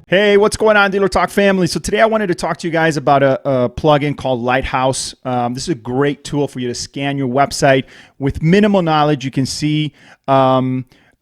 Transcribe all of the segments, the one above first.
Hey, what's going on, Dealer Talk family? So today I wanted to talk to you guys about a plugin called Lighthouse. This is a great tool for you to scan your website. With minimal knowledge, you can see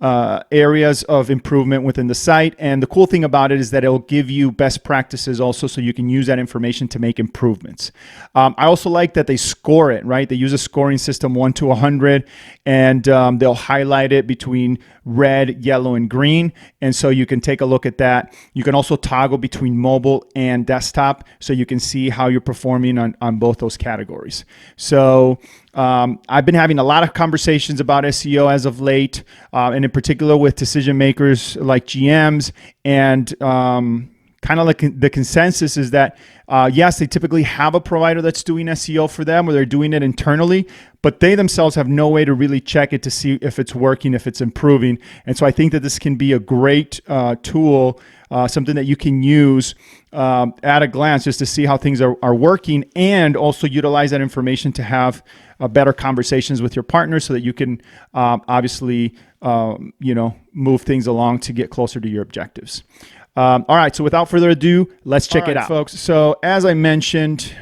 areas of improvement within the site. And the cool thing about it is that it'll give you best practices also, so you can use that information to make improvements. I also like that they score it, right? They use a scoring system 1 to 100, and they'll highlight it between red, yellow, and green. And so you can take a look at that. You can also toggle between mobile and desktop, so you can see how you're performing on both those categories. So I've been having a lot of conversations about SEO as of late, and in particular with decision makers like GMs, and kind of like the consensus is that yes, they typically have a provider that's doing SEO for them, or they're doing it internally, but they themselves have no way to really check it to see if it's working, if it's improving. And so I think that this can be a great tool, something that you can use at a glance just to see how things are working, and also utilize that information to have better conversations with your partners, so that you can obviously move things along to get closer to your objectives. All right, so without further ado, let's check it out, folks. So as I mentioned,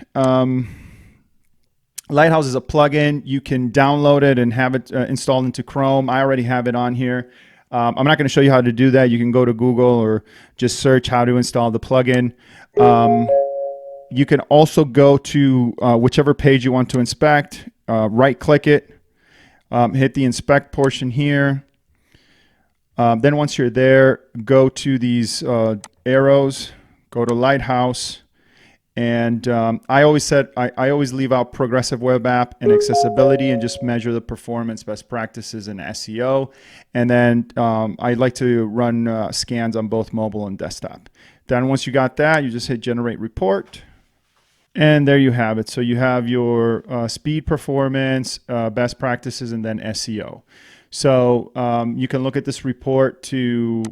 Lighthouse is a plugin. You can download it and have it installed into Chrome. I already have it on here. I'm not going to show you how to do that. You can go to Google or just search how to install the plugin. You can also go to whichever page you want to inspect, right-click it, hit the inspect portion here. Then once you're there, go to these arrows, go to Lighthouse, and I always leave out progressive web app and accessibility, and just measure the performance, best practices, and SEO. And then I like to run scans on both mobile and desktop. Then once you got that, you just hit generate report. And there you have it. So you have your speed, performance, best practices, and then SEO. So you can look at this report to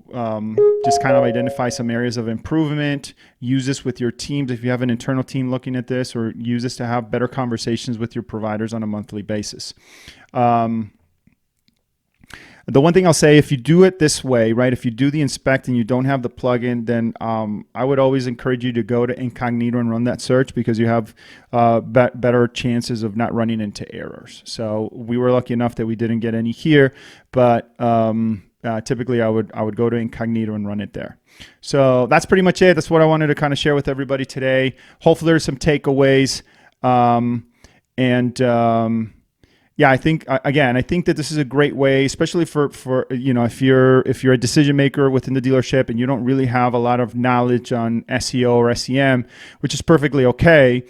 just kind of identify some areas of improvement. Use this with your teams if you have an internal team looking at this, or use this to have better conversations with your providers on a monthly basis. The one thing I'll say, if you do it this way, right, if you do the inspect and you don't have the plugin, then I would always encourage you to go to incognito and run that search, because you have better chances of not running into errors. So we were lucky enough that we didn't get any here, but typically I would go to incognito and run it there. So that's pretty much it. That's what I wanted to kind of share with everybody today. Hopefully there's some takeaways. Yeah, I think that this is a great way, especially for if you're a decision maker within the dealership and you don't really have a lot of knowledge on SEO or SEM, which is perfectly okay.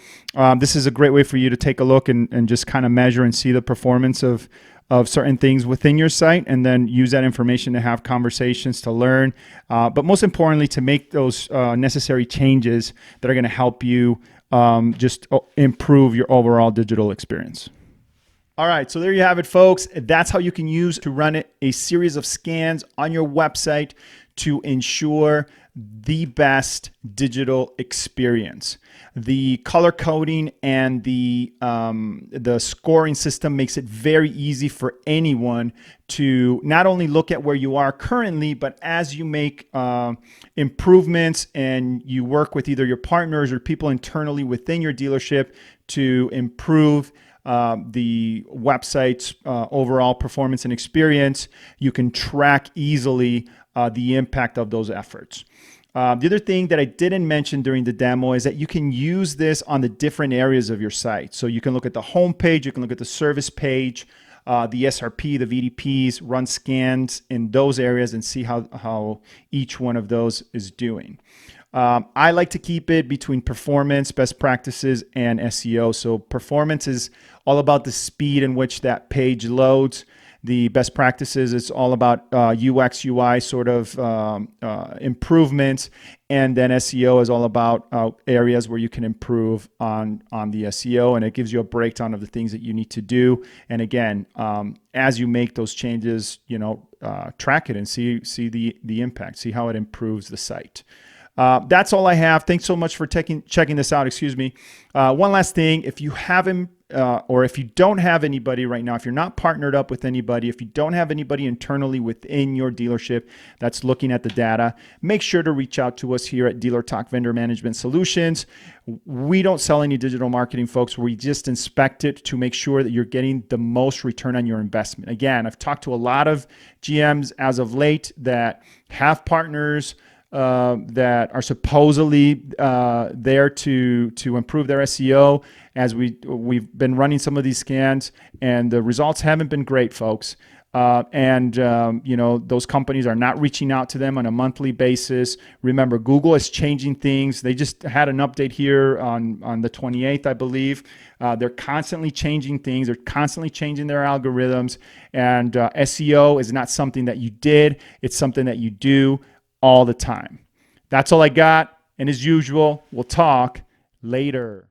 This is a great way for you to take a look and just kind of measure and see the performance of certain things within your site, and then use that information to have conversations, to learn, but most importantly, to make those necessary changes that are going to help you just improve your overall digital experience. All right, so there you have it, folks. That's how you can use to run a series of scans on your website to ensure the best digital experience. The color coding and the scoring system makes it very easy for anyone to not only look at where you are currently, but as you make improvements and you work with either your partners or people internally within your dealership to improve the website's overall performance and experience, you can track easily the impact of those efforts. The other thing that I didn't mention during the demo is that you can use this on the different areas of your site. So you can look at the home page, you can look at the service page, the SRP, the VDPs, run scans in those areas and see how each one of those is doing. I like to keep it between performance, best practices, and SEO. So performance is all about the speed in which that page loads. The best practices, it's all about UX, UI sort of improvements. And then SEO is all about areas where you can improve on the SEO. And it gives you a breakdown of the things that you need to do. And again, as you make those changes, track it and see the impact, see how it improves the site. That's all I have. Thanks so much for checking this out. Excuse me. One last thing, if you haven't or if you don't have anybody right now, if you're not partnered up with anybody, if you don't have anybody internally within your dealership that's looking at the data, make sure to reach out to us here at Dealer Talk Vendor Management Solutions. We don't sell any digital marketing, folks. We just inspect it to make sure that you're getting the most return on your investment. Again, I've talked to a lot of GMs as of late that have partners that are supposedly there to improve their SEO. As we've been running some of these scans, and the results haven't been great, folks. Those companies are not reaching out to them on a monthly basis. Remember, Google is changing things. They just had an update here on the 28th, I believe. They're constantly changing things. They're constantly changing their algorithms. And SEO is not something that you did. It's something that you do all the time. That's all I got. And as usual, we'll talk later.